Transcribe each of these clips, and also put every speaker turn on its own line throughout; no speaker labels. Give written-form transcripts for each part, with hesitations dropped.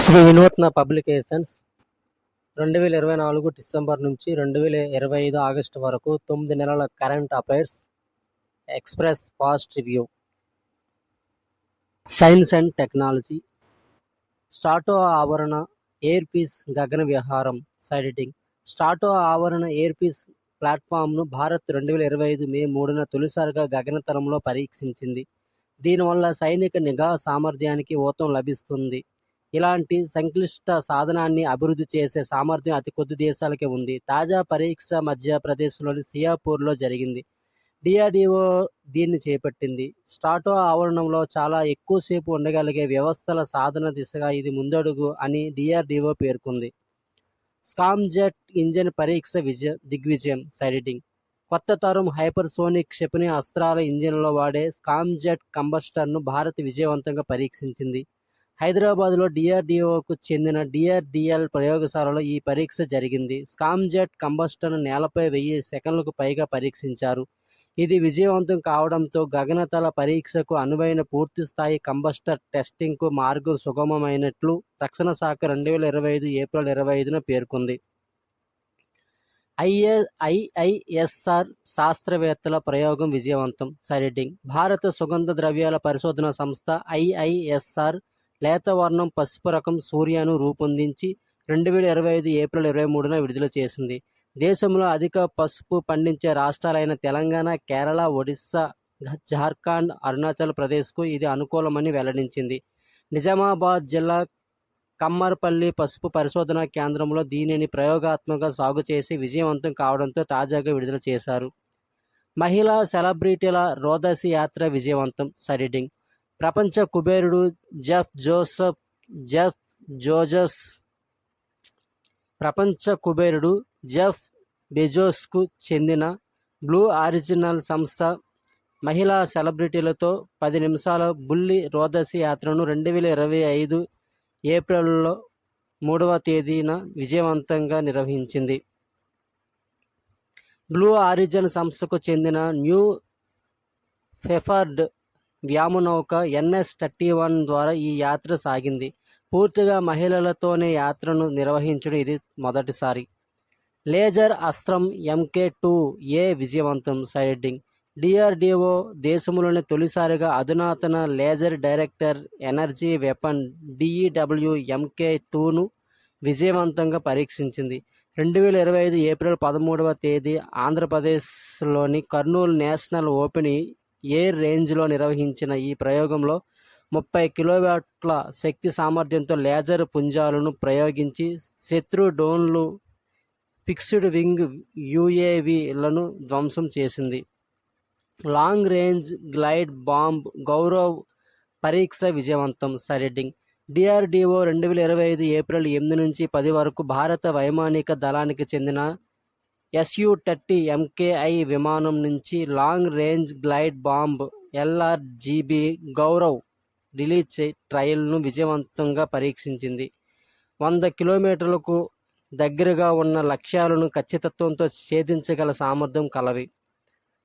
శ్రీ వినూత్న publications 2024 December నుంచి 2025 August వరకు 9 నెలల current affairs express fast review. Science and technology. స్టాటో ఆవరణ ఎయిర్ పీస్ గగన విహారం సైటింగ్. స్టాటో ఆవరణ ఎయిర్ పీస్ ప్లాట్ఫామ్ను భారత్ 2025 మే 3న తొలిసారిగా గగనతలంలో పరీక్షించింది. దీనివల్ల సైనిక నిఘా సామర్థ్యానికి ఊతం లభిస్తుంది. ఇలాంటి సంక్లిష్ట సాధనాన్ని అభివృద్ధి చేసే సామర్థ్యం అతి కొద్ది దేశాలకే ఉంది. తాజా పరీక్ష మధ్యప్రదేశ్లోని సియాపూర్లో జరిగింది. డిఆర్డీఓ దీన్ని చేపట్టింది. స్టాటో ఆవరణంలో చాలా ఎక్కువసేపు ఉండగలిగే వ్యవస్థల సాధన దిశగా ఇది ముందడుగు అని డిఆర్డీఓ పేర్కొంది. స్కామ్జెట్ ఇంజిన్ పరీక్ష దిగ్విజయం సైటింగ్. కొత్త తరం హైపర్సోనిక్ క్షిపణి అస్త్రాల ఇంజిన్లో వాడే స్కామ్జెట్ కంబస్టర్ను భారత్ విజయవంతంగా పరీక్షించింది. హైదరాబాద్లో డిఆర్డీఓకు చెందిన డిఆర్డీఎల్ ప్రయోగశాలలో ఈ పరీక్ష జరిగింది. స్కామ్జెట్ కంబస్టర్ను నేలపై 1000 సెకన్లకు పైగా పరీక్షించారు. ఇది విజయవంతం కావడంతో గగనతల పరీక్షకు అనువైన పూర్తిస్థాయి కంబస్టర్ టెస్టింగ్కు మార్గం సుగమమైనట్లు రక్షణ శాఖ 2025 ఏప్రిల్ 25న పేర్కొంది. ఐఐఎస్ఆర్ శాస్త్రవేత్తల ప్రయోగం విజయవంతం సైటింగ్. భారత సుగంధ ద్రవ్యాల పరిశోధన సంస్థ ఐఐఎస్ఆర్ లేతవర్ణం పసుపు రకం సూర్యను రూపొందించి 2025 ఏప్రిల్ 23న విడుదల చేసింది. దేశంలో అధిక పసుపు పండించే రాష్ట్రాలైన తెలంగాణ, కేరళ, ఒడిశా, జార్ఖండ్, అరుణాచల్ ప్రదేశ్కు ఇది అనుకూలమని వెల్లడించింది. నిజామాబాద్ జిల్లా కమ్మర్పల్లి పసుపు పరిశోధనా కేంద్రంలో దీనిని ప్రయోగాత్మకంగా సాగు చేసి విజయవంతం కావడంతో తాజాగా విడుదల చేశారు. మహిళా సెలబ్రిటీల రోదసి యాత్ర విజయవంతం సైటింగ్. ప్రపంచ కుబేరుడు జెఫ్ బెజోస్కు చెందిన బ్లూ ఆరిజినల్ సంస్థ మహిళా సెలబ్రిటీలతో 10 నిమిషాల బుల్లి రోదసి యాత్రను 2025 ఏప్రిల్ 3వ తేదీన విజయవంతంగా నిర్వహించింది. బ్లూ ఆరిజిన్ సంస్థకు చెందిన న్యూ షెపర్డ్ వ్యోమనౌక NS-31 ద్వారా ఈ యాత్ర సాగింది. పూర్తిగా మహిళలతోనే యాత్రను నిర్వహించడం ఇది మొదటిసారి. లేజర్ అస్త్రం MK2A విజయవంతం సైటింగ్. డిఆర్డీఓ దేశంలోని తొలిసారిగా అధునాతన laser director energy weapon DEW MK2ను విజయవంతంగా పరీక్షించింది. 2025 ఏప్రిల్ 13వ తేదీ ఆంధ్రప్రదేశ్లోని కర్నూలు నేషనల్ ఓపెన్ ఎయిర్ రేంజ్లో నిర్వహించిన ఈ ప్రయోగంలో 30 కిలోవాట్ల శక్తి సామర్థ్యంతో లేజర్ పుంజాలను ప్రయోగించి శత్రు డ్రోన్లు, ఫిక్స్డ్ వింగ్ UAVలను ధ్వంసం చేసింది. Long range glide bomb Gaurav పరీక్ష విజయవంతం సైటింగ్. డిఆర్డీఓ 2025 ఏప్రిల్ 8 నుంచి 10 వరకు భారత వైమానిక దళానికి చెందిన Su-30 MKI విమానం నుంచి long range glide bomb LRGB Gaurav release ట్రయల్ను విజయవంతంగా పరీక్షించింది. 100 కిలోమీటర్లకు దగ్గరగా ఉన్న లక్ష్యాలను ఖచ్చితత్వంతో ఛేదించగల సామర్థ్యం కలవి.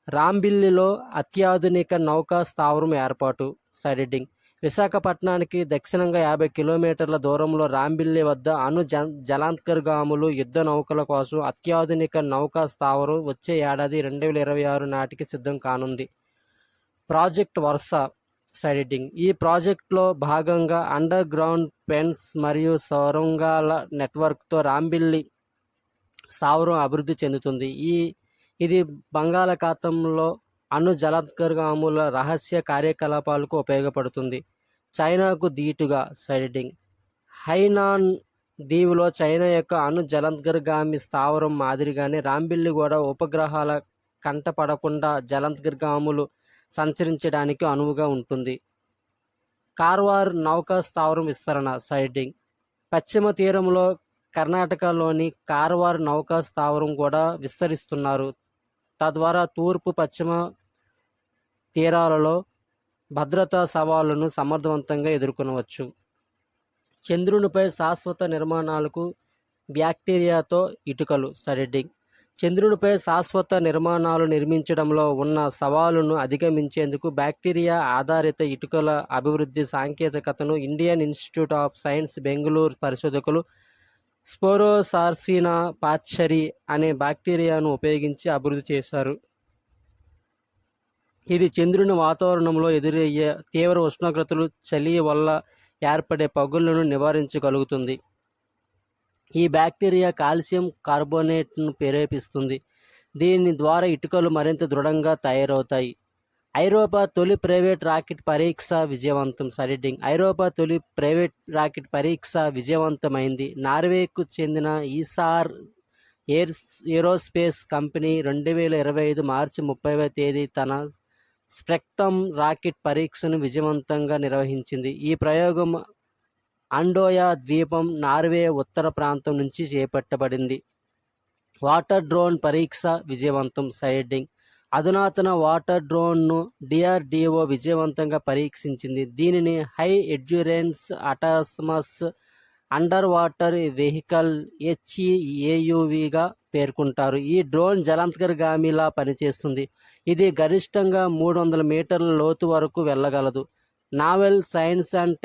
రాంబిల్లిలో అత్యాధునిక నౌకా స్థావరం ఏర్పాటు సైటింగ్. విశాఖపట్నానికి దక్షిణంగా 50 కిలోమీటర్ల దూరంలో రాంబిల్లి వద్ద అణు జలాంతర్గాములు యుద్ధ నౌకల కోసం అత్యాధునిక నౌకా స్థావరం వచ్చే ఏడాది 2026 నాటికి సిద్ధం కానుంది. ప్రాజెక్ట్ వర్ష సైటింగ్. ఈ ప్రాజెక్టులో భాగంగా అండర్ గ్రౌండ్ పెన్స్ మరియు సొరంగాల నెట్వర్క్తో రాంబిల్లి స్థావరం అభివృద్ధి చెందుతుంది. ఇది బంగాళాఖాతంలో అణు జలాంతర్గాముల రహస్య కార్యకలాపాలకు ఉపయోగపడుతుంది. చైనాకు దీటుగా సైటింగ్. హైనాన్ దీవులో చైనా యొక్క అణు జలాంతర్గామి స్థావరం మాదిరిగానే రాంబిల్లి కూడా ఉపగ్రహాల కంటపడకుండా జలాంతర్గాములు సంచరించడానికి అనువుగా ఉంటుంది. కార్వార్ నౌకా స్థావరం విస్తరణ సైటింగ్. పశ్చిమ తీరంలో కర్ణాటకలోని కార్వార్ నౌకా స్థావరం కూడా విస్తరిస్తున్నారు. తద్వారా తూర్పు పశ్చిమ తీరాలలో భద్రతా సవాళ్లను సమర్థవంతంగా ఎదుర్కొనవచ్చు. చంద్రునిపై శాశ్వత నిర్మాణాలకు బ్యాక్టీరియాతో ఇటుకలు సైటింగ్. చంద్రునిపై శాశ్వత నిర్మాణాలు నిర్మించడంలో ఉన్న సవాలును అధిగమించేందుకు బ్యాక్టీరియా ఆధారిత ఇటుకల అభివృద్ధి సాంకేతికతను Indian institute of science Bengaluru పరిశోధకులు స్పోరోసార్సినా పాచ్చరి అనే బ్యాక్టీరియాను ఉపయోగించి అభివృద్ధి చేశారు. ఇది చంద్రుని వాతావరణంలో ఎదురయ్యే తీవ్ర ఉష్ణోగ్రతలు, చలి వల్ల ఏర్పడే పగుళ్లను నివారించగలుగుతుంది. ఈ బ్యాక్టీరియా కాల్షియం కార్బోనేట్ను ప్రేరేపిస్తుంది. దీని ద్వారా ఇటుకలు మరింత దృఢంగా తయారవుతాయి. ఐరోపా తొలి ప్రైవేట్ రాకెట్ పరీక్ష విజయవంతం. ఐరోపా తొలి ప్రైవేట్ రాకెట్ పరీక్ష విజయవంతమైంది. నార్వేకు చెందిన ఈసార్ ఏరోస్పేస్ కంపెనీ 2025 మార్చి 30వ తేదీ తన స్పెక్ట్రమ్ రాకెట్ పరీక్షను విజయవంతంగా నిర్వహించింది. ఈ ప్రయోగం అండోయా ద్వీపం, నార్వే ఉత్తర ప్రాంతం నుంచి చేపట్టబడింది. వాటర్ డ్రోన్ పరీక్ష విజయవంతం. అధునాతన వాటర్ డ్రోన్ను డిఆర్డిఓ విజయవంతంగా పరీక్షించింది. దీనిని high endurance autonomous under water vehicle HEAUVగా పేర్కొంటారు. ఈ డ్రోన్ జలాంతర్గామిలా పనిచేస్తుంది. ఇది గరిష్టంగా 300 మీటర్ల లోతు వరకు వెళ్ళగలదు. Naval science and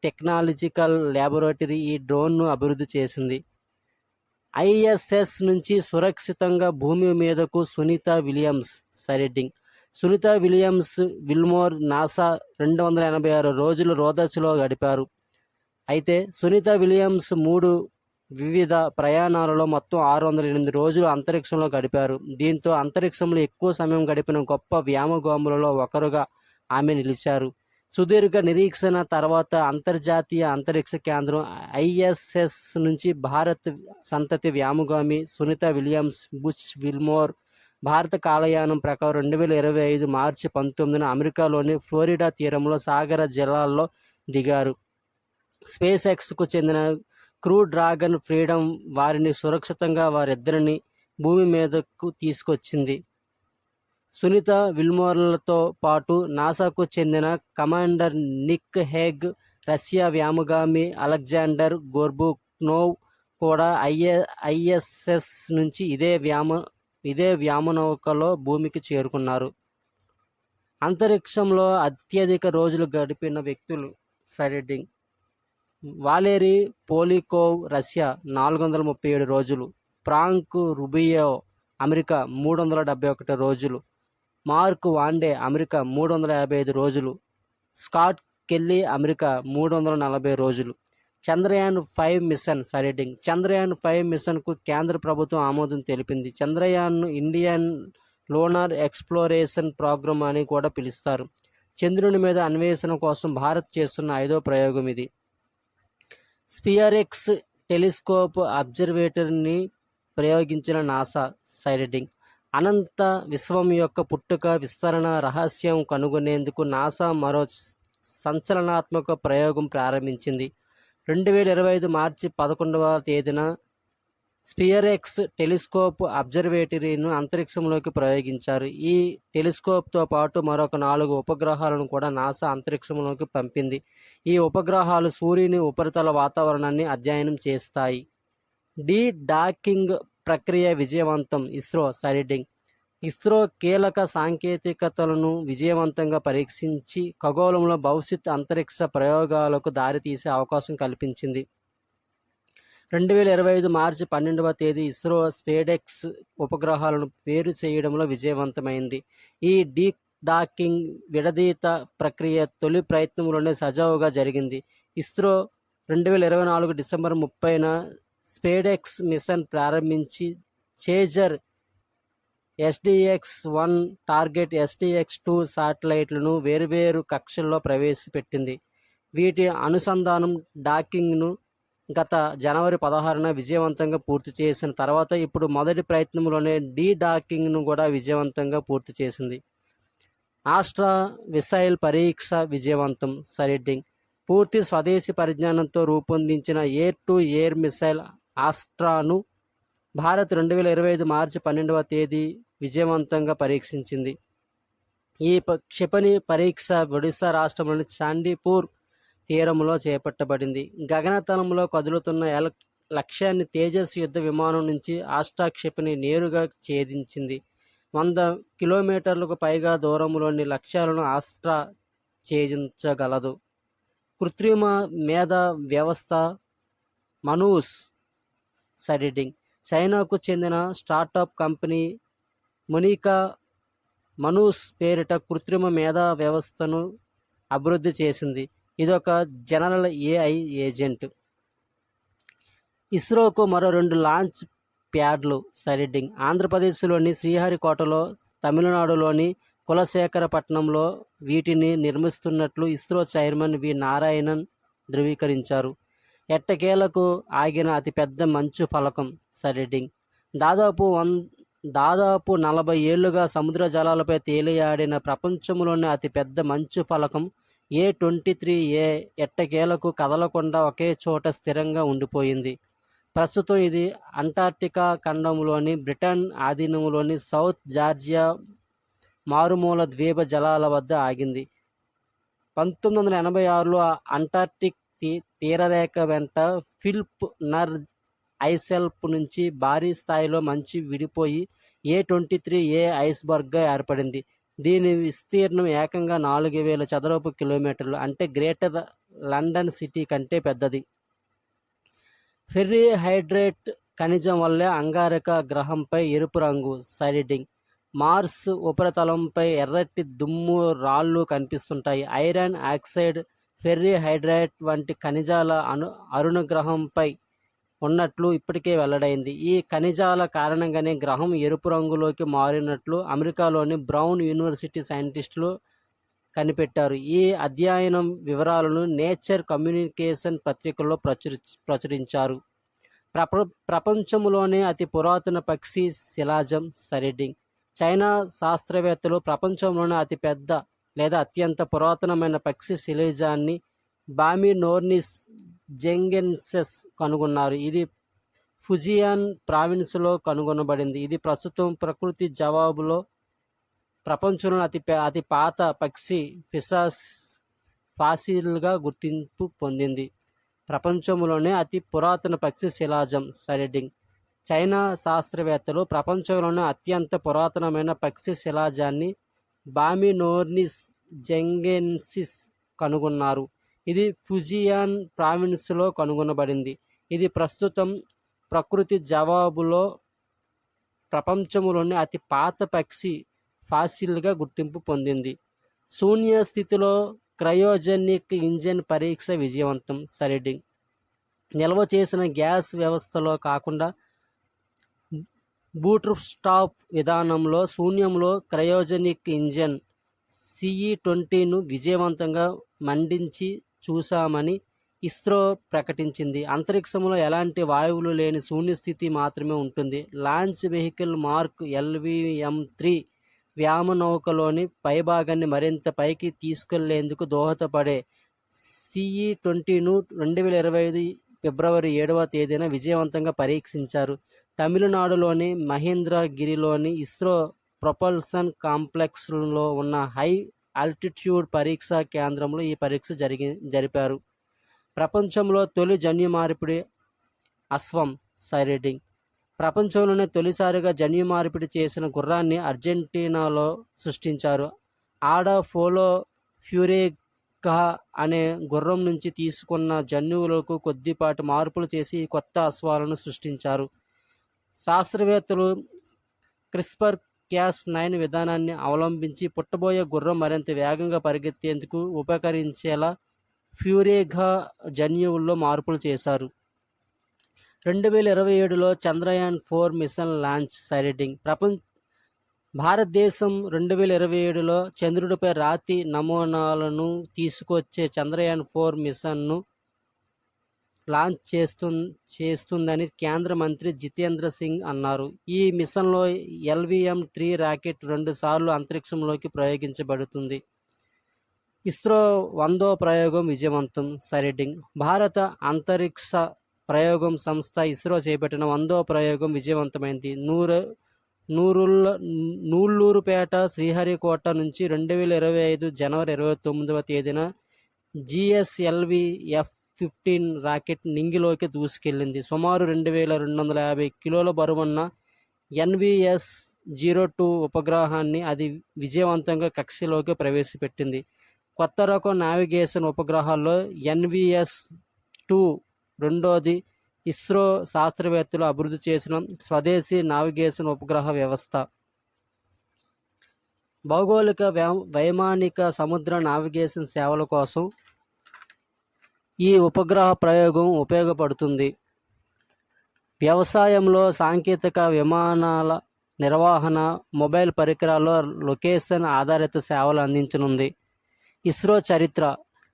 technological laboratory ఈ డ్రోన్ను అభివృద్ధి చేసింది. ISS నుంచి సురక్షితంగా భూమి మీదకు Sunita Williams. Sunita Williams Wilmore NASA 286 రోజులు రోదస్లో గడిపారు. అయితే సునీత విలియమ్స్ 3 వివిధ ప్రయాణాలలో మొత్తం 608 రోజులు అంతరిక్షంలో గడిపారు. దీంతో అంతరిక్షంలో ఎక్కువ సమయం గడిపిన గొప్ప వ్యోమగాములలో ఒకరుగా ఆమె నిలిచారు. సుదీర్ఘ నిరీక్షణ తర్వాత అంతర్జాతీయ అంతరిక్ష కేంద్రం ISS నుంచి భారత్ సంతతి వ్యోమగామి సునీత విలియమ్స్ బుచ్ విల్మోర్ భారత కాలయానం ప్రకారం 2025 మార్చి 19న అమెరికాలోని ఫ్లోరిడా తీరంలో సాగర జలాల్లో దిగారు. స్పేస్ ఎక్స్కు చెందిన క్రూ డ్రాగన్ ఫ్రీడమ్ వారిని సురక్షితంగా వారిద్దరిని భూమి మీదకు తీసుకొచ్చింది. సునీత విల్మోర్లతో పాటు నాసాకు చెందిన కమాండర్ నిక్ హేగ్, రష్యా వ్యోమగామి అలెగ్జాండర్ గోర్బునోవ్ కూడా ISS నుంచి ఇదే వ్యోమనౌకలో భూమికి చేరుకున్నారు. అంతరిక్షంలో అత్యధిక రోజులు గడిపిన వ్యక్తులు. వాలేరీ పోలికోవ్ రష్యా 437 రోజులు, ఫ్రాంక్ రుబియో అమెరికా 371 రోజులు, మార్క్ వాండే అమెరికా 355 రోజులు, స్కాట్ కెల్లీ అమెరికా 340 రోజులు. చంద్రయాన్ 5 మిషన్. చంద్రయాన్ 5 మిషన్కు కేంద్ర ప్రభుత్వం ఆమోదం తెలిపింది. చంద్రయాన్ను ఇండియన్ లోనార్ ఎక్స్ప్లోరేషన్ ప్రోగ్రామ్ అని కూడా పిలుస్తారు. చంద్రుని మీద అన్వేషణ కోసం భారత్ చేస్తున్న 5వ ప్రయోగం ఇది. స్పియరెక్స్ టెలిస్కోప్ అబ్జర్వేటరీని ప్రయోగించిన నాసా. అనంత విశ్వం యొక్క పుట్టుక, విస్తరణ రహస్యం కనుగొనేందుకు నాసా మరో సంచలనాత్మక ప్రయోగం ప్రారంభించింది. 2025 మార్చి 11వ తేదీన స్పియరెక్స్ టెలిస్కోప్ అబ్జర్వేటరీను అంతరిక్షంలోకి ప్రయోగించారు. ఈ టెలిస్కోప్తో పాటు మరొక 4 ఉపగ్రహాలను కూడా నాసా అంతరిక్షంలోకి పంపింది. ఈ ఉపగ్రహాలు సూర్యుని ఉపరితల వాతావరణాన్ని అధ్యయనం చేస్తాయి. డాకింగ్ ప్రక్రియ విజయవంతం. ఇస్రో కీలక సాంకేతికతలను విజయవంతంగా పరీక్షించి ఖగోళంలో భవిష్యత్ అంతరిక్ష ప్రయోగాలకు దారితీసే అవకాశం కల్పించింది. 2025 మార్చి 12వ తేదీ ఇస్రో స్పేడెక్స్ ఉపగ్రహాలను వేరు చేయడంలో విజయవంతమైంది. ఈ డాకింగ్ విడదీత ప్రక్రియ తొలి ప్రయత్నంలోనే సజావుగా జరిగింది. ఇస్రో 2024 డిసెంబర్ 30న స్పేడెక్స్ మిషన్ ప్రారంభించి చేజర్ SDX-1 టార్గెట్ SDX-2 శాటిలైట్లను వేర్వేరు కక్షల్లో ప్రవేశపెట్టింది. వీటి అనుసంధానం డాకింగ్ను గత జనవరి 16న విజయవంతంగా పూర్తి చేసిన తర్వాత ఇప్పుడు మొదటి ప్రయత్నంలోనే డాకింగ్ను కూడా విజయవంతంగా పూర్తి చేసింది. ఆస్ట్రా మిసైల్ పరీక్ష విజయవంతం. పూర్తి స్వదేశీ పరిజ్ఞానంతో రూపొందించిన ఎయిర్ టు ఎయిర్ మిసైల్ ఆస్ట్రాను భారత్ 2025 మార్చి 12వ తేదీ విజయవంతంగా పరీక్షించింది. ఈ క్షిపణి పరీక్ష ఒడిశా రాష్ట్రంలోని చాందీపూర్ తీరంలో చేపట్టబడింది. గగనతలంలో కదులుతున్న లక్ష్యాన్ని తేజస్ యుద్ధ విమానం నుంచి ఆస్ట్రా క్షిపణి నేరుగా ఛేదించింది. 100 కిలోమీటర్లకు పైగా దూరంలోని లక్ష్యాలను ఆస్ట్రా ఛేదించగలదు. కృత్రిమ మేధ వ్యవస్థ మనూస్ సైడింగ్. చైనాకు చెందిన స్టార్టప్ కంపెనీ మొనికా మనూస్ పేరిట కృత్రిమ మేధా వ్యవస్థను అభివృద్ధి చేసింది. ఇదొక జనరల్ ఏఐ ఏజెంట్. ఇస్రోకు మరో 2 లాంచ్ ప్యాడ్లు సైడింగ్. ఆంధ్రప్రదేశ్లోని శ్రీహరికోటలో, తమిళనాడులోని కులశేఖరపట్నంలో వీటిని నిర్మిస్తున్నట్లు ఇస్రో చైర్మన్ వి నారాయణన్ ధృవీకరించారు. ఎట్టకేలకు ఆగిన అతిపెద్ద మంచు ఫలకం సైడింగ్. దాదాపు 40 ఏళ్లుగా సముద్ర జలాలపై తేలియాడిన ప్రపంచంలోని అతిపెద్ద మంచు ఫలకం A23A ఎట్టకేలకు కదలకుండా ఒకే చోట స్థిరంగా ఉండిపోయింది. ప్రస్తుతం ఇది అంటార్క్టికా ఖండంలోని బ్రిటన్ ఆధీనంలోని సౌత్ జార్జియా మారుమూల ద్వీప జలాల వద్ద ఆగింది. 1986లో అంటార్క్టిక్ తీరరేఖ వెంట ఫిలిప్ నర్ ఐసెల్ప్ నుంచి భారీ స్థాయిలో మంచు విడిపోయి A23A ఐస్బర్గ్గా ఏర్పడింది. దీని విస్తీర్ణం ఏకంగా 4000 చదరపు కిలోమీటర్లు, అంటే గ్రేటర్ లండన్ సిటీ కంటే పెద్దది. ఫెర్రీ హైడ్రేట్ ఖనిజం వల్లే అంగారక గ్రహంపై ఎరుపు రంగు సైడింగ్. మార్స్ ఉపరితలంపై ఎర్రటి దుమ్ము రాళ్ళు కనిపిస్తుంటాయి. ఐరన్ ఆక్సైడ్, ఫెర్రీ హైడ్రేట్ వంటి ఖనిజాల అరుణ గ్రహంపై ఉన్నట్లు ఇప్పటికే వెల్లడైంది. ఈ ఖనిజాల కారణంగానే గ్రహం ఎరుపు రంగులోకి మారినట్లు అమెరికాలోని బ్రౌన్ యూనివర్సిటీ సైంటిస్టులు కనిపెట్టారు. ఈ అధ్యయనం వివరాలను నేచర్ కమ్యూనికేషన్ పత్రికల్లో ప్రచురించారు. ప్రపంచంలోనే అతి పురాతన పక్షి శిలాజం సైడింగ్. చైనా శాస్త్రవేత్తలు ప్రపంచంలోనే అతిపెద్ద లేదా అత్యంత పురాతనమైన పక్షి శిలాజాన్ని బామినోర్నిస్ జెంగెన్సెస్ కనుగొన్నారు. ఇది ఫుజియాన్ ప్రావిన్స్లో కనుగొనబడింది. ఇది ప్రస్తుతం ప్రకృతి జవాబులో ప్రపంచంలో అతి పాత పక్షి ఫాసిల్గా గుర్తింపు పొందింది. ప్రపంచంలోనే అతి పురాతన పక్షి శిలాజం సైడింగ్. చైనా శాస్త్రవేత్తలు ప్రపంచంలోనే అత్యంత పురాతనమైన పక్షి శిలాజాన్ని బామినోర్నిస్ జెంగెన్సిస్ కనుగొన్నారు. ఇది ఫుజియాన్ ప్రావిన్స్లో కనుగొనబడింది. ఇది ప్రస్తుతం ప్రకృతి జవాబులో ప్రపంచంలోని అతి పాత పక్షి ఫాసిల్గా గుర్తింపు పొందింది. శూన్య స్థితిలో క్రయోజెనిక్ ఇంజిన్ పరీక్ష విజయవంతం సైడింగ్. నిల్వ చేసిన గ్యాస్ వ్యవస్థలో కాకుండా బూట్స్ట్రాప్ విధానంలో శూన్యంలో క్రయోజెనిక్ ఇంజిన్ CE-20ను విజయవంతంగా మండించి చూశామని ఇస్రో ప్రకటించింది. అంతరిక్షంలో ఎలాంటి వాయువులు లేని శూన్యస్థితి మాత్రమే ఉంటుంది. లాంచ్ వెహికల్ మార్క్ LVM-3 వ్యోమనౌకలోని పైభాగాన్ని మరింత పైకి తీసుకెళ్లేందుకు దోహదపడే CE-20ను 2025 ఫిబ్రవరి 7వ తేదీన విజయవంతంగా పరీక్షించారు. తమిళనాడులోని మహేంద్రగిరిలోని ఇస్రో ప్రొపల్షన్ కాంప్లెక్స్లో ఉన్న హై ఆల్టిట్యూడ్ పరీక్షా కేంద్రంలో ఈ పరీక్ష జరిపారు. ప్రపంచంలో తొలి జన్యు మార్పిడి అశ్వం సైడింగ్. ప్రపంచంలోనే తొలిసారిగా జన్యు మార్పిడి చేసిన గుర్రాన్ని అర్జెంటీనాలో సృష్టించారు. ఆడ పోలో ఫ్యూరేగా అనే గుర్రం నుంచి తీసుకున్న జన్యువులకు కొద్దిపాటి మార్పులు చేసి కొత్త అశ్వాలను సృష్టించారు. శాస్త్రవేత్తలు CRISPR-Cas9 విధానాన్ని అవలంబించి పుట్టబోయే గుర్రం మరింత వేగంగా పరిగెత్తేందుకు ఉపకరించేలా ఫ్యూరేగా జన్యువుల్లో మార్పులు చేశారు. 2027లో చంద్రయాన్-4 మిషన్ లాంచ్ సైడింగ్. భారతదేశం 2027లో చంద్రుడిపై రాతి నమూనాలను తీసుకొచ్చే చంద్రయాన్-4 మిషన్ను లాంచ్ చేస్తుందని కేంద్ర మంత్రి జితేంద్ర సింగ్ అన్నారు. ఈ మిషన్లో LVM-3 రాకెట్ 2 సార్లు అంతరిక్షంలోకి ప్రయోగించబడుతుంది. ఇస్రో 100వ ప్రయోగం విజయవంతం సైడింగ్. భారత అంతరిక్ష ప్రయోగం సంస్థ ఇస్రో చేపట్టిన 100వ ప్రయోగం విజయవంతమైంది. నూళ్లూరుపేట శ్రీహరికోట నుంచి 2025 జనవరి 29వ తేదీన GSLV F-15 రాకెట్ నింగిలోకి దూసుకెళ్లింది. సుమారు 2250 కిలోల బరువున్న NVS-02 ఉపగ్రహాన్ని అది విజయవంతంగా కక్షలోకి ప్రవేశపెట్టింది. కొత్త రకం నావిగేషన్ ఉపగ్రహాల్లో NVS-2 రెండోది. ఇస్రో శాస్త్రవేత్తలు అభివృద్ధి చేసిన స్వదేశీ నావిగేషన్ ఉపగ్రహ వ్యవస్థ. భౌగోళిక, వైమానిక, సముద్ర నావిగేషన్ సేవల కోసం ఈ ఉపగ్రహ ప్రయోగం ఉపయోగపడుతుంది. వ్యవసాయంలో సాంకేతిక, విమానాల నిర్వహణ, మొబైల్ పరికరాల్లో లొకేషన్ ఆధారిత సేవలు అందించనుంది. ఇస్రో చరిత్ర.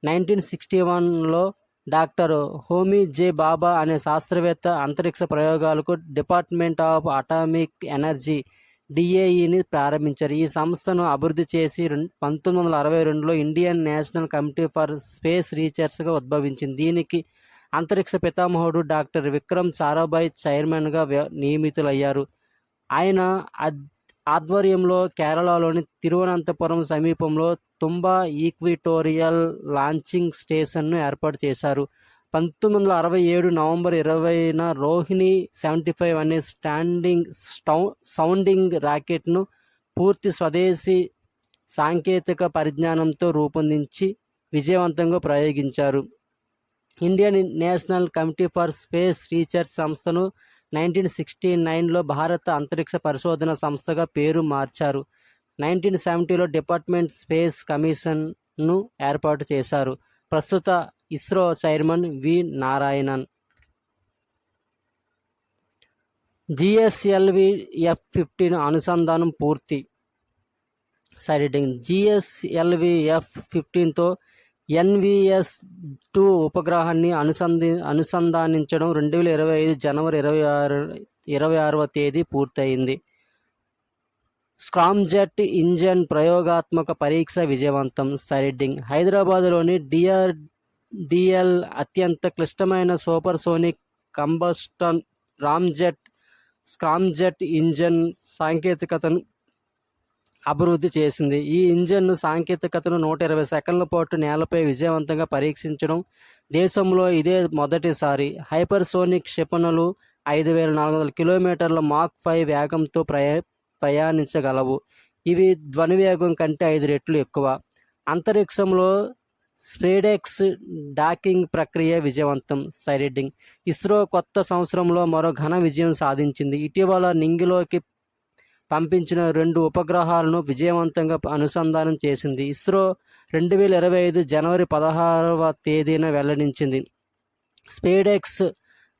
1961లో డాక్టర్ హోమీ జే బాబా అనే శాస్త్రవేత్త అంతరిక్ష ప్రయోగాలకు డిపార్ట్మెంట్ ఆఫ్ అటామిక్ ఎనర్జీ DAEని ప్రారంభించారు. ఈ సంస్థను అభివృద్ధి చేసి 1962లో Indian National Committee for Space రీసెర్చ్గా ఉద్భవించింది. దీనికి అంతరిక్ష పితామహుడు డాక్టర్ విక్రమ్ సారాభాయ్ చైర్మన్గా నియమితులయ్యారు. ఆయన ఆధ్వర్యంలో కేరళలోని తిరువనంతపురం సమీపంలో తుంబా ఈక్విటోరియల్ లాంచింగ్ స్టేషన్ను ఏర్పాటు చేశారు. 1967 నవంబర్ 20న రోహిణి 75 అనే సౌండింగ్ రాకెట్ను పూర్తి స్వదేశీ సాంకేతిక పరిజ్ఞానంతో రూపొందించి విజయవంతంగా ప్రయోగించారు. Indian National Committee for Space Research సంస్థను 1969లో భారత అంతరిక్ష పరిశోధన సంస్థగా పేరు మార్చారు. 1970లో డిపార్ట్మెంట్ స్పేస్ కమిషన్ను ఏర్పాటు చేశారు. ప్రస్తుత ఇస్రో చైర్మన్ వి నారాయణన్. GSLV F-15 అనుసంధానం పూర్తి. GSLV F-15తో NVS-2 ఉపగ్రహాన్ని అనుసంధానించడం 2025 జనవరి 26వ తేదీ పూర్తయింది. స్క్రామ్జెట్ ఇంజన్ ప్రయోగాత్మక పరీక్ష విజయవంతం. హైదరాబాద్లోని DRDL అత్యంత క్లిష్టమైన సూపర్సోనిక్ కంబస్టన్ స్క్రామ్జెట్ ఇంజన్ సాంకేతికతను అభివృద్ధి చేసింది. ఈ ఇంజన్ సాంకేతికతను 120 సెకన్ల పాటు నేలపై విజయవంతంగా పరీక్షించడం దేశంలో ఇదే మొదటిసారి. హైపర్సోనిక్ క్షిపణులు 5400 కిలోమీటర్ల మాక్ 5 వేగంతో ప్రయాణించగలవు. ఇవి ధ్వని వేగం కంటే 5 రెట్లు ఎక్కువ. అంతరిక్షంలో స్పేడెక్స్ డాకింగ్ ప్రక్రియ విజయవంతం. ఇస్రో కొత్త సంవత్సరంలో మరో ఘన విజయం సాధించింది. ఇటీవల నింగిలోకి పంపించిన 2 ఉపగ్రహాలను విజయవంతంగా అనుసంధానం చేసింది. ఇస్రో 2025 జనవరి 16వ తేదీన వెల్లడించింది. స్పేడెక్స్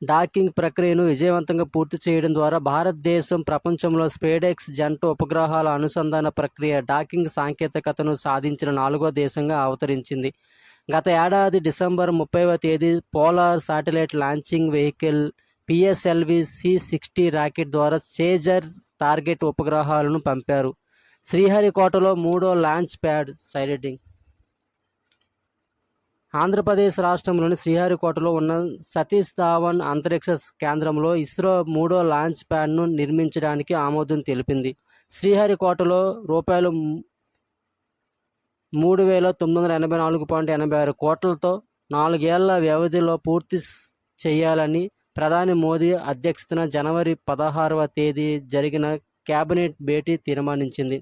డాకింగ్ ప్రక్రియను విజయవంతంగా పూర్తి చేయడం ద్వారా భారతదేశం ప్రపంచంలో స్పేడెక్స్ జంట ఉపగ్రహాల అనుసంధాన ప్రక్రియ డాకింగ్ సాంకేతికతను సాధించిన 4వ దేశంగా అవతరించింది. గత ఏడాది డిసెంబర్ 30వ తేదీ polar satellite launching vehicle PSLV C-60 rocket ద్వారా చేజర్ టార్గెట్ ఉపగ్రహాలను పంపారు. శ్రీహరికోటలో 3వ లాంచ్ ప్యాడ్. ఆంధ్రప్రదేశ్ రాష్ట్రంలోని శ్రీహరికోటలో ఉన్న సతీష్ ధావన్ అంతరిక్ష కేంద్రంలో ఇస్రో 3వ లాంచ్ ప్యాడ్ను నిర్మించడానికి ఆమోదం తెలిపింది. శ్రీహరికోటలో రూపాయలు 3,984.86 కోట్లతో 4 ఏళ్ల వ్యవధిలో పూర్తి చేయాలని ప్రధాని మోదీ అధ్యక్షతన జనవరి 16వ తేదీ జరిగిన కేబినెట్ భేటీ తీర్మానించింది.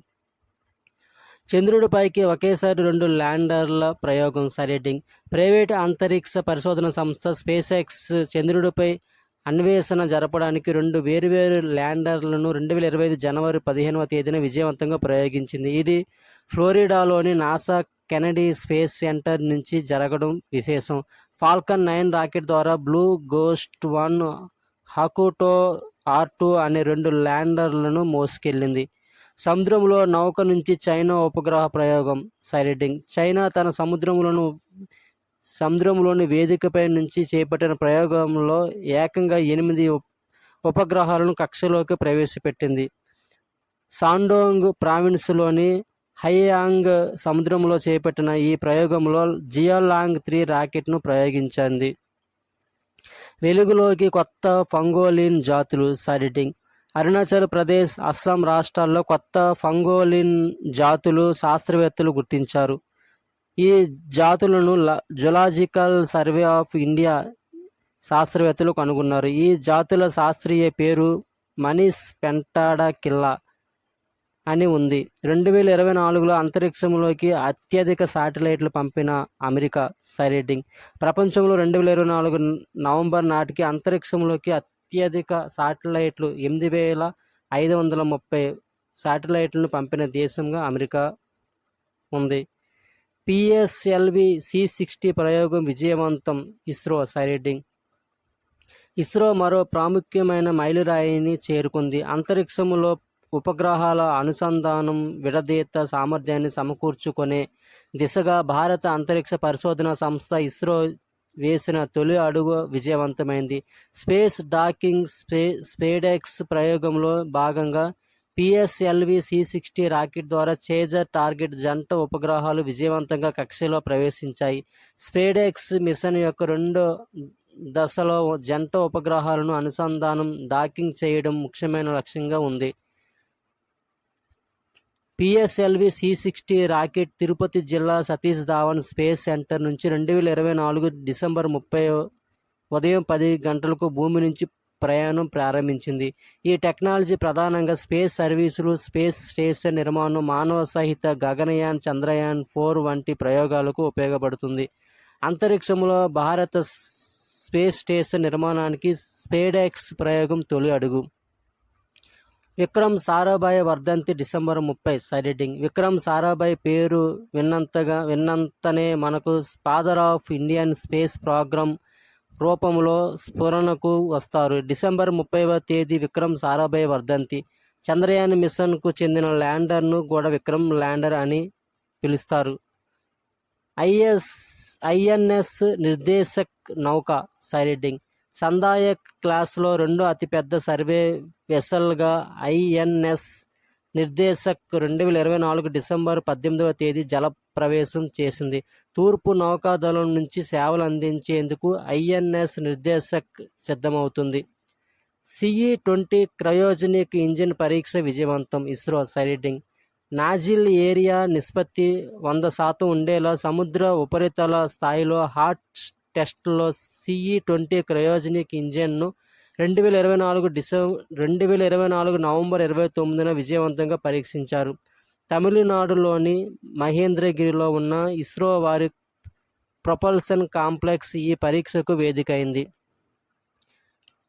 చంద్రుడిపైకి ఒకేసారి 2 ల్యాండర్ల ప్రయోగం. ప్రైవేటు అంతరిక్ష పరిశోధన సంస్థ స్పేస్ఎక్స్ చంద్రుడిపై అన్వేషణ జరపడానికి 2 వేర్వేరు ల్యాండర్లను 2025 జనవరి 15వ తేదీన విజయవంతంగా ప్రయోగించింది. ఇది ఫ్లోరిడాలోని నాసా కెనడీ స్పేస్ సెంటర్ నుంచి జరగడం విశేషం. ఫాల్కన్ 9 రాకెట్ ద్వారా బ్లూ గోస్ట్ 1, హకుటో R2 అనే 2 ల్యాండర్లను మోసుకెళ్లింది. సముద్రంలో నౌక నుంచి చైనా ఉపగ్రహ ప్రయోగం. చైనా తన సముద్రంలోని వేదికపై నుంచి చేపట్టిన ప్రయోగంలో ఏకంగా 8 ఉపగ్రహాలను కక్షలోకి ప్రవేశపెట్టింది. షాండోంగ్ ప్రావిన్స్లోని హైయాంగ్ సముద్రంలో చేపట్టిన ఈ ప్రయోగంలో జియాలాంగ్ 3 రాకెట్ను ప్రయోగించింది. వెలుగులోకి కొత్త పంగోలిన్ జాతులు. అరుణాచల్ ప్రదేశ్, అస్సాం రాష్ట్రాల్లో కొత్త పంగోలిన్ జాతులు శాస్త్రవేత్తలు గుర్తించారు. ఈ జాతులను జులాజికల్ సర్వే ఆఫ్ ఇండియా శాస్త్రవేత్తలు కనుగొన్నారు. ఈ జాతుల శాస్త్రీయ పేరు మనీస్ పెంటాడకిల్లా అని ఉంది. 2024లో అంతరిక్షంలోకి అత్యధిక శాటిలైట్లు పంపిన అమెరికా సైటింగ్. ప్రపంచంలో 2024 నవంబర్ నాటికి అంతరిక్షంలోకి అత్యధిక శాటిలైట్లు 8530 శాటిలైట్లను పంపిన దేశంగా అమెరికా ఉంది. పిఎస్ఎల్వి C60 ప్రయోగం విజయవంతం. ఇస్రో సైటింగ్. ఇస్రో మరో ప్రాముఖ్యమైన మైలురాయిని చేరుకుంది. అంతరిక్షంలో ఉపగ్రహాల అనుసంధానం విడదీత సామర్థ్యాన్ని సమకూర్చుకునే దిశగా భారత అంతరిక్ష పరిశోధన సంస్థ ఇస్రో వేసిన తొలి అడుగు విజయవంతమైంది. స్పేస్ డాకింగ్ స్పేడెక్స్ ప్రయోగంలో భాగంగా పిఎస్ఎల్వి C60 రాకెట్ ద్వారా చేజర్ టార్గెట్ జంట ఉపగ్రహాలు విజయవంతంగా కక్షలో ప్రవేశించాయి. స్పేడెక్స్ మిషన్ యొక్క రెండో దశలో జంట ఉపగ్రహాలను అనుసంధానం డాకింగ్ చేయడం ముఖ్యమైన లక్ష్యంగా ఉంది. పిఎస్ఎల్వి C60 రాకెట్ తిరుపతి జిల్లా సతీష్ ధావన్ స్పేస్ సెంటర్ నుంచి 2024 డిసెంబర్ 30 ఉదయం 10 గంటలకు భూమి నుంచి ప్రయాణం ప్రారంభించింది. ఈ టెక్నాలజీ ప్రధానంగా స్పేస్ సర్వీసులు, స్పేస్ స్టేషన్ నిర్మాణం, మానవ సహిత గగనయాన్, చంద్రయాన్ 4 వంటి ప్రయోగాలకు ఉపయోగపడుతుంది. అంతరిక్షంలో భారత స్పేస్ స్టేషన్ నిర్మాణానికి స్పేడెక్స్ ప్రయోగం తొలి అడుగు. విక్రమ్ సారాభాయ్ వర్ధంతి డిసెంబర్ 30 సైటింగ్. విక్రమ్ సారాభాయ్ పేరు విన్నంతనే మనకు father of Indian space program రూపంలో స్ఫురణకు వస్తారు. డిసెంబర్ 30వ తేదీ విక్రమ్ సారాభాయ్ వర్ధంతి. చంద్రయాన్ మిషన్కు చెందిన ల్యాండర్ను కూడా విక్రమ్ ల్యాండర్ అని పిలుస్తారు. ఐఎన్ఎస్ నిర్దేశక్ నౌక సైటింగ్. సందాయక్ క్లాస్లో రెండో అతిపెద్ద సర్వే వెసల్గా ఐఎన్ఎస్ నిర్దేశక్ 2024 డిసెంబర్ 18వ తేదీ జల ప్రవేశం చేసింది. తూర్పు నౌకాదళం నుంచి సేవలు అందించేందుకు ఐఎన్ఎస్ నిర్దేశక్ సిద్ధమవుతుంది. CE-20 క్రయోజనిక్ ఇంజిన్ పరీక్ష విజయవంతం. ఇస్రో సైటింగ్. నాజిల్ ఏరియా నిష్పత్తి 100% ఉండేలా సముద్ర ఉపరితల స్థాయిలో హాట్ టెస్ట్లో CE-20 క్రయోజనిక్ ఇంజిన్ను 2024 నవంబర్ 29న విజయవంతంగా పరీక్షించారు. తమిళనాడులోని మహేంద్రగిరిలో ఉన్న ఇస్రో వారి ప్రొపల్షన్ కాంప్లెక్స్ ఈ పరీక్షకు వేదికైంది.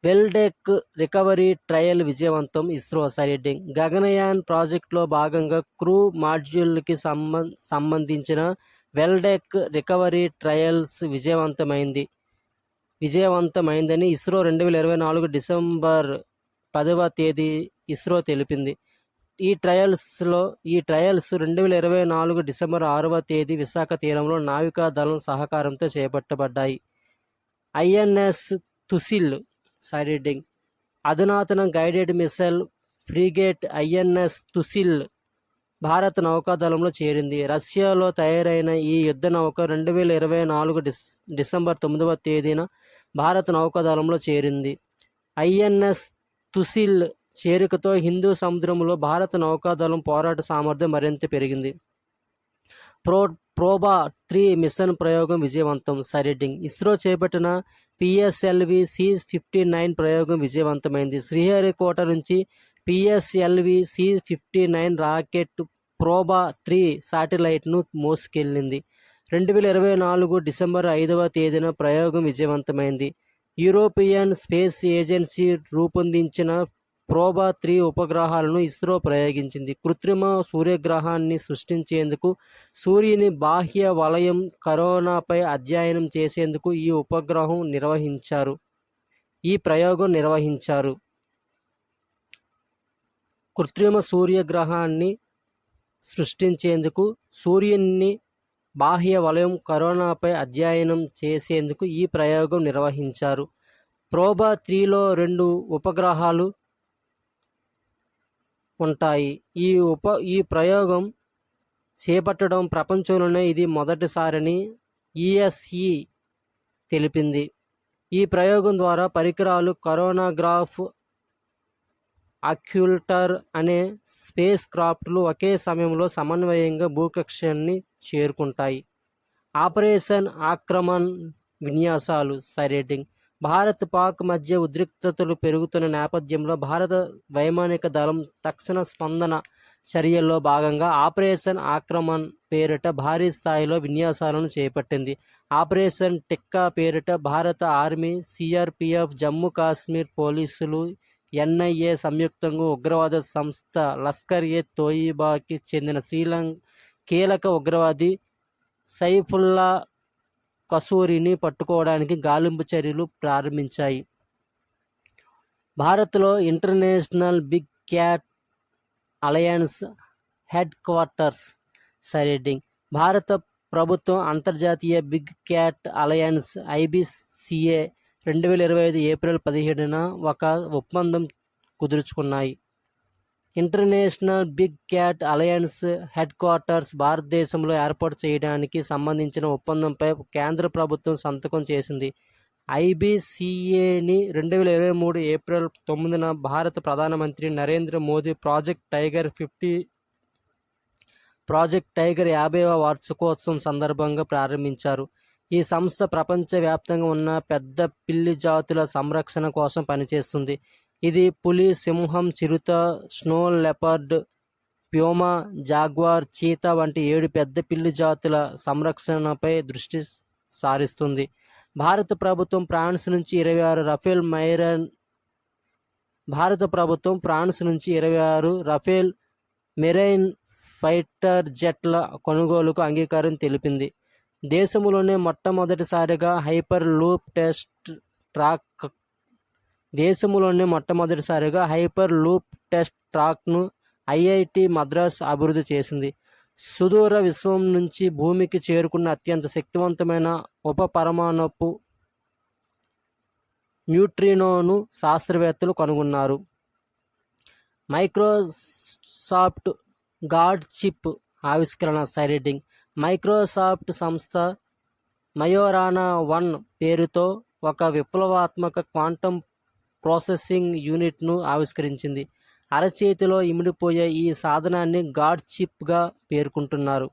వెల్డెక్ రికవరీ ట్రయల్ విజయవంతం. ఇస్రో సైటింగ్. గగనయాన్ ప్రాజెక్టులో భాగంగా క్రూ మాడ్యూల్కి సంబంధించిన వెల్డెక్ రికవరీ ట్రయల్స్ విజయవంతమైందని ఇస్రో 2024 డిసెంబర్ 10వ తేదీ ఇస్రో తెలిపింది. ఈ ట్రయల్స్ 2024 డిసెంబర్ 6వ తేదీ విశాఖ తీరంలో నావికా దళం సహకారంతో చేపట్టబడ్డాయి. ఐఎన్ఎస్ తుసిల్ సైటింగ్. అధునాతన guided missile frigate INS Tushil భారత నౌకాదళంలో చేరింది. రష్యాలో తయారైన ఈ యుద్ధ నౌక 2024 డిసెంబర్ 9వ తేదీన భారత నౌకాదళంలో చేరింది. ఐఎన్ఎస్ తుసిల్ చేరికతో హిందూ సముద్రంలో భారత నౌకాదళం పోరాట సామర్థ్యం మరింత పెరిగింది. ప్రోబా 3 మిషన్ ప్రయోగం విజయవంతం. సైటింగ్. ఇస్రో చేపట్టిన పిఎస్ఎల్వి C-59 ప్రయోగం విజయవంతమైంది. శ్రీహరికోట నుంచి PSLV C-59 rocket Proba 3 శాటిలైట్ను మోసుకెళ్లింది. 2024 December 5వ తేదీన ప్రయోగం విజయవంతమైంది. యూరోపియన్ స్పేస్ ఏజెన్సీ రూపొందించిన ప్రోబా 3 ఉపగ్రహాలను ఇస్రో ప్రయోగించింది. కృత్రిమ సూర్యగ్రహాన్ని సృష్టించేందుకు, సూర్యుని బాహ్య వలయం కరోనాపై అధ్యయనం చేసేందుకు ఈ ప్రయోగం నిర్వహించారు. కృత్రిమ సూర్యగ్రహాన్ని సృష్టించేందుకు, సూర్యుని బాహ్య వలయం కరోనాపై అధ్యయనం చేసేందుకు ఈ ప్రయోగం నిర్వహించారు. ప్రోబా 3లో 2 ఉపగ్రహాలు ఉంటాయి. ఈ ప్రయోగం చేపట్టడం ప్రపంచంలోనే ఇది మొదటిసారని ESA తెలిపింది. ఈ ప్రయోగం ద్వారా పరికరాలు కరోనాగ్రాఫ్, అక్యుల్టర్ అనే స్పేస్ క్రాఫ్ట్లు ఒకే సమయంలో సమన్వయంగా భూకక్షాన్ని చేరుకుంటాయి. ఆపరేషన్ ఆక్రమణ్ విన్యాసాలు సైరేటింగ్. భారత్ పాక్ మధ్య ఉద్రిక్తతలు పెరుగుతున్న నేపథ్యంలో భారత వైమానిక దళం తక్షణ స్పందన చర్యల్లో భాగంగా ఆపరేషన్ ఆక్రమణ్ పేరిట భారీ స్థాయిలో విన్యాసాలను చేపట్టింది. ఆపరేషన్ టిక్కా పేరిట భారత ఆర్మీ, సిఆర్పిఎఫ్, జమ్మూ కాశ్మీర్ పోలీసులు, ఎన్ఐఏ సంయుక్తంగా ఉగ్రవాద సంస్థ లష్కర్-ఎ-తోయిబాకి చెందిన శ్రీలంక కీలక ఉగ్రవాది సైఫుల్లా కసూరిని పట్టుకోవడానికి గాలింపు చర్యలు ప్రారంభించాయి. భారత్లో International Big cat Alliance headquarters సైరేటింగ్. భారత ప్రభుత్వం అంతర్జాతీయ బిగ్ క్యాట్ అలయన్స్ IBCA 2025 ఏప్రిల్ 17న ఒక ఒప్పందం కుదుర్చుకున్నాయి. International Big cat Alliance headquarters భారతదేశంలో ఏర్పాటు చేయడానికి సంబంధించిన ఒప్పందంపై కేంద్ర ప్రభుత్వం సంతకం చేసింది. IBCAని 2023 ఏప్రిల్ 9న భారత ప్రధానమంత్రి నరేంద్ర మోదీ ప్రాజెక్ట్ టైగర్ 50వ వార్షికోత్సవం సందర్భంగా ప్రారంభించారు. ఈ సంస్థ ప్రపంచవ్యాప్తంగా ఉన్న పెద్ద పిల్లి జాతుల సంరక్షణ కోసం పనిచేస్తుంది. ఇది పులి, సింహం, చిరుత, snow leopard, puma, jaguar, cheetah వంటి 7 పెద్ద పిల్లి జాతుల సంరక్షణపై దృష్టి సారిస్తుంది. భారత ప్రభుత్వం ఫ్రాన్స్ నుంచి 26 రఫేల్ మెరైన్ ఫైటర్ జెట్ల కొనుగోలుకు అంగీకారం తెలిపింది. దేశంలోనే మొట్టమొదటిసారిగా హైపర్ లూప్ టెస్ట్ ట్రాక్ను IIT మద్రాస్ అభివృద్ధి చేసింది. సుదూర విశ్వం నుంచి భూమికి చేరుకున్న అత్యంత శక్తివంతమైన ఉపపరమాణుపు న్యూట్రినోను శాస్త్రవేత్తలు కనుగొన్నారు. మైక్రోసాఫ్ట్ గాడ్ చిప్ ఆవిష్కరణ సైరేటింగ్. మైక్రోసాఫ్ట్ సంస్థ మయోరానా 1 పేరుతో ఒక విప్లవాత్మక క్వాంటం ప్రాసెసింగ్ యూనిట్ను ఆవిష్కరించింది. అరచేతిలో ఇమిడిపోయే ఈ సాధనాన్ని గాడ్ చిప్గా పేర్కొంటున్నారు.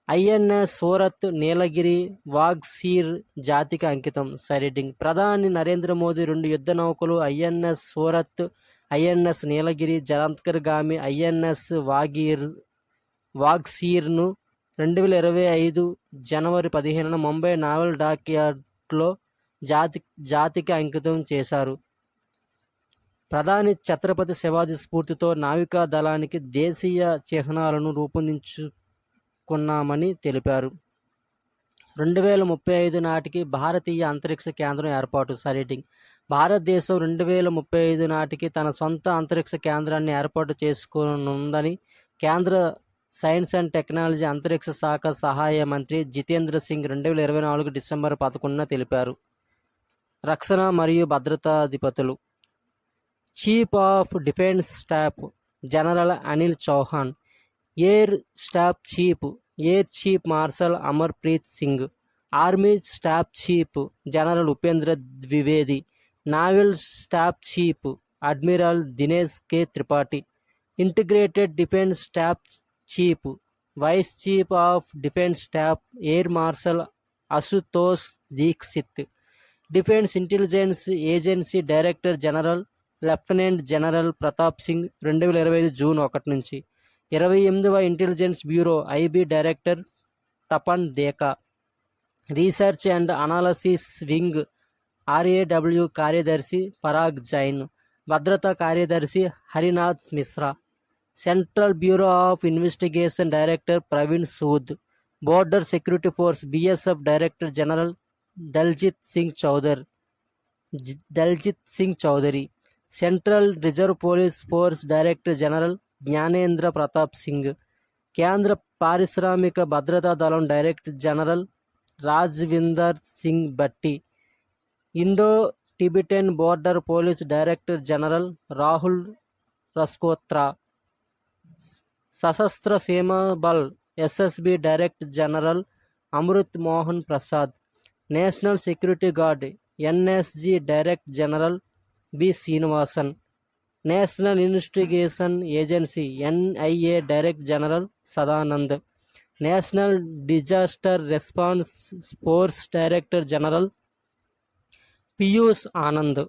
INS సూరత్ నీలగిరి వాగ్సీర్ జాతికి అంకితం సైరేటింగ్. ప్రధాని నరేంద్ర మోదీ 2 యుద్ధ నౌకలు INS సూరత్, INS నీలగిరి, జలాంతర్గామి INS వాగ్సీర్ను 2025 జనవరి 15న ముంబై నావల్ డాక్యార్డ్లో జాతికి అంకితం చేశారు. ప్రధాని ఛత్రపతి శివాజీ స్ఫూర్తితో నావికా దళానికి దేశీయ చిహ్నాలను రూపొందించుకున్నామని తెలిపారు. 2035 నాటికి భారతీయ అంతరిక్ష కేంద్రం ఏర్పాటు సైరేటింగ్. భారతదేశం 2035 నాటికి తన సొంత అంతరిక్ష కేంద్రాన్ని ఏర్పాటు చేసుకోనుందని కేంద్ర సైన్స్ అండ్ టెక్నాలజీ అంతరిక్ష శాఖ సహాయ మంత్రి జితేంద్ర సింగ్ 2024 డిసెంబర్ 11న తెలిపారు. రక్షణ మరియు భద్రతాధిపతులు. Chief of defence staff general Anil Chauhan, air staff chief air chief marshal Amarpreet Singh, army staff chief general Upendra Dwivedi, naval staff chief admiral Dinesh K Tripathi, integrated defence staff chief vice chief of defence staff air marshal Ashutosh Dixit, defence intelligence agency director general lieutenant general Pratap Singh 2025 June 1 నుంచి, 28వ intelligence bureau IB director Tapan Deka, research and analysis wing RAW కార్యదర్శి పరాగ్ జైన్, భద్రతా కార్యదర్శి Harinath Mishra, central bureau of investigation director Praveen Sood, border security force BSF director general Daljit Singh Chaudhary, central reserve police force director general Gyanendra Pratap Singh, కేంద్ర పారిశ్రామిక భద్రతా దళం director general Rajwinder Singh Bhatti, Indo Tibetan border police director general Rahul Raskotra, Sashastra Seema Bal SSB director general Amrit Mohan Prasad, national security guard NSG director general B Srinivasan, national investigation agency NIA director general Sadanand, national disaster response force director general Piyush Anand.